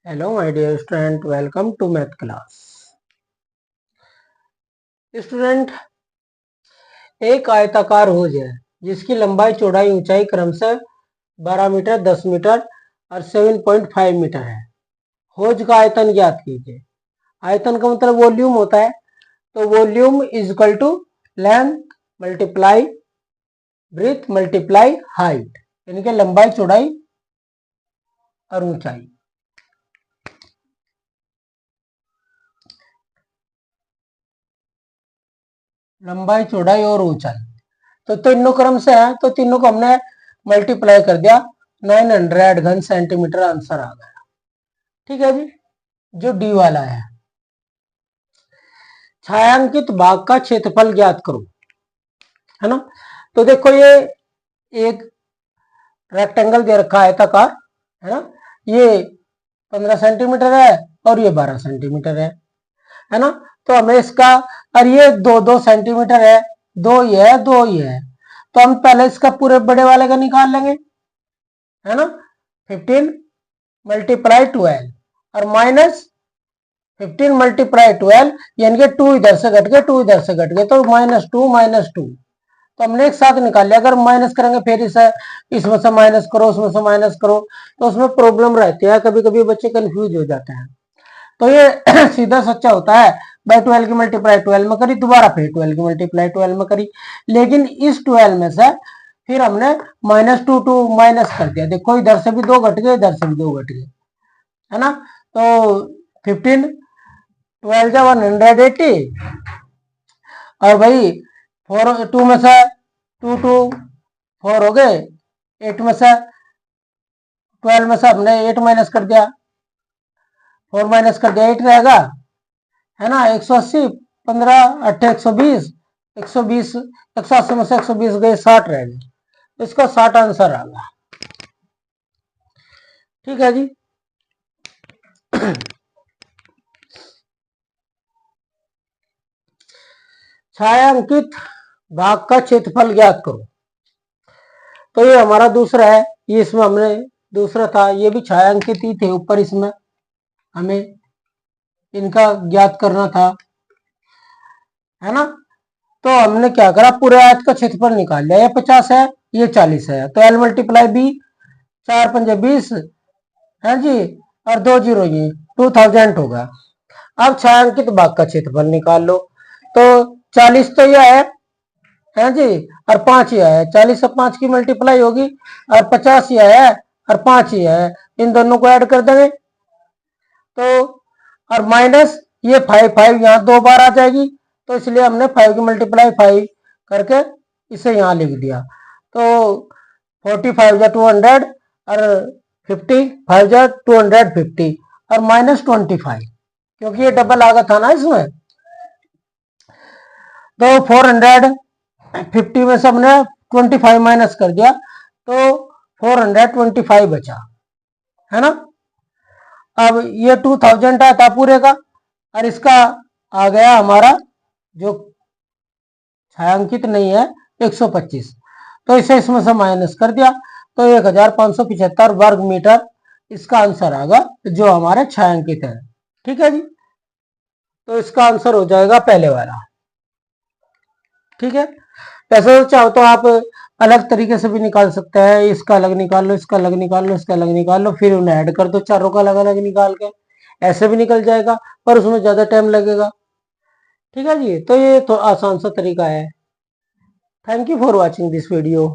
Hello my dear student, welcome to math class. Student, एक आयताकार होज है जिसकी लंबाई चौड़ाई ऊंचाई क्रमशः 12 मीटर, 10 मीटर और 7.5 मीटर है। होज का आयतन ज्ञात कीजिए। आयतन का मतलब वॉल्यूम होता है, तो volume is equal to length multiply breadth multiply height, यानी कि लंबाई चौड़ाई और ऊंचाई। लंबाई चौड़ाई और ऊंचाई तो तीनों क्रम से है, तो तीनों को हमने मल्टीप्लाई कर दिया, 900 घन सेंटीमीटर आंसर आ गया। ठीक है जी। जो डी वाला है, छायांकित भाग का क्षेत्रफल ज्ञात करो, है ना। तो देखो, ये एक रेक्टेंगल दे रखा है आयताकार, है ना। ये 15 सेंटीमीटर है और ये 12 सेंटीमीटर है ना। तो हमें इसका, और ये 2-2 सेंटीमीटर है, दो ये है, दो ये है, तो हम पहले इसका पूरे बड़े वाले का निकाल लेंगे, है ना। 15 मल्टीप्लाई 12 और माइनस 15 मल्टीप्लाई 12, यानी कि 2 इधर से घट गए, 2 इधर से घट गए, तो -2 तो हमने एक साथ निकाल लिया। अगर माइनस करेंगे फिर इसे इसमें से माइनस करो, उसमें से माइनस करो, तो उसमें प्रॉब्लम रहती है, कभी कभी बच्चे कंफ्यूज हो जाते हैं। तो ये सीधा सच्चा होता है, बाई 12 की मल्टीप्लाई 12 में करी, दोबारा फिर 12 की मल्टीप्लाई 12 में करी, लेकिन इस 12 में से फिर हमने -2 माइनस कर दिया। देखो, इधर से भी 2 घट गए, इधर से भी 2 घट गए, है ना। तो 15 12 जा 180, और भाई 4 2 में से 2 2 4 हो गए, 8 में से 12 में से हमने 8 माइनस कर दिया, 4 माइनस कर दिया, 8 रहेगा, है ना। 180 15 8 120, 120 180 में से 120 गए, 60 रह गए, इसका 60 आंसर आ गया। ठीक है जी। छायांकित भाग का क्षेत्रफल ज्ञात करो। तो ये हमारा दूसरा है, ये इसमें हमने दूसरा था, ये भी छायांकित ही थे ऊपर, इसमें हमें इनका ज्ञात करना था, है ना। तो हमने क्या करा, पूरे आयत का क्षेत्रफल निकाल लिया। ये 50 है, ये 40 है, तो L मल्टीप्लाई बी, 4 पंजे 20 है जी, और 2 जीरो, ये 2000 होगा। अब छायांकित भाग का क्षेत्रफल निकाल लो। तो 40 तो यह है जी, और 5 यह है, 40 से 5 की मल्टीप्लाई होगी, और 50 यह है और 5 यह है, इन दोनों को ऐड कर देंगे। तो और माइनस ये 5 यहाँ 2 बार आ जाएगी, तो इसलिए हमने 5 की मल्टीप्लाई 5 करके इसे यहाँ लिख दिया। तो 45 जा 200 और 55 जा 250 और -25, क्योंकि ये डबल आ गया था ना इसमें। तो 450 में से हमने 25 माइनस कर दिया, तो 425 बचा, है ना। अब ये 2000 था पूरे का, और इसका आ गया हमारा जो छायांकित नहीं है 125, तो इसे इसमें से माइनस कर दिया, तो 1575 वर्ग मीटर इसका आंसर आएगा, जो हमारे छायांकित है। ठीक है जी। तो इसका आंसर हो जाएगा पहले वाला। ठीक है। वैसे तो चाहो तो आप अलग तरीके से भी निकाल सकते हैं, इसका अलग निकाल लो, इसका अलग निकाल लो, इसका अलग निकाल लो, फिर उन्हें ऐड कर दो, चारों का अलग अलग निकाल के, ऐसे भी निकल जाएगा, पर उसमें ज्यादा टाइम लगेगा। ठीक है जी। तो ये तो आसान सा तरीका है। Thank you for watching this video.